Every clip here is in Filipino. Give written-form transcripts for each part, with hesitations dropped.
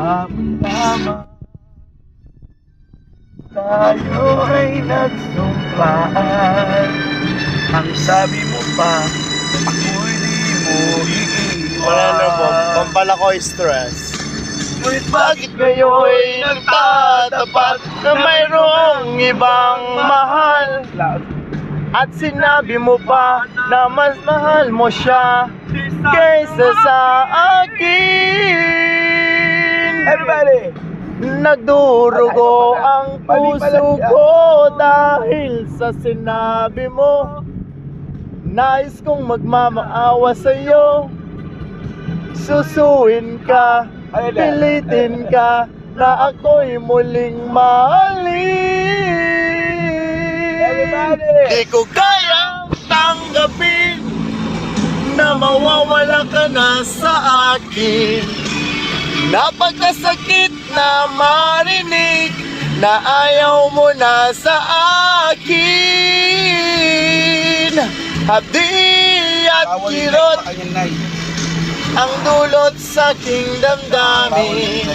kahapon lamang tayo ay nagsumpaan. Ang sabi mo pa, ako'y di mo iiwan. Wala na po, pampala ko stress. Ngunit bakit ngayon nagtatapat na mayroong ibang mahal? At sinabi mo pa na mas mahal mo siya kaysa sa akin. Everybody! Nagdurugo ang puso ko dahil sa sinabi mo. Nais kong magmamaawa sa'yo. Susuin ka, pilitin ka na ako'y muling mahalin. Di ko kayang tanggapin na mawawala ka na sa akin. Napagkasakit na marinig na ayaw mo na sa akin. Hapdi at kirot ang dulot sa aking damdamin.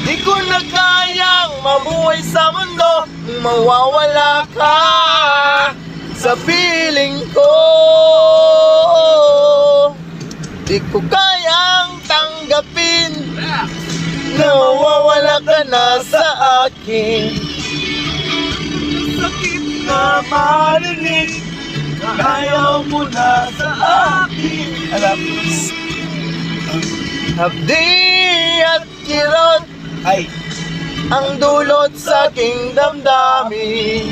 Di ko na kayang mabuhay sa mundo kung mawawala ka sa piling ko. Di ko kayang tanggapin na mawawala ka na sa akin. Sakit na marinig na ayaw mo na sa akin. Alam mo, hapdi at kirot ang dulot sa aking damdamin.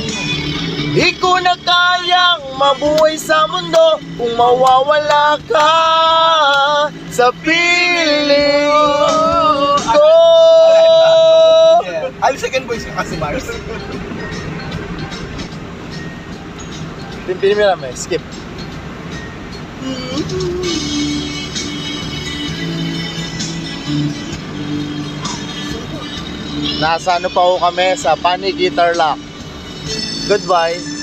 Di ko na kayang mabuhay sa mundo kung mawawala ka sa piling ko. Ay, second voice yung kasi Mars. Pimpin mo lang, skip. Nasa ano pa ho kami sa Panic Guitar Lock. Goodbye.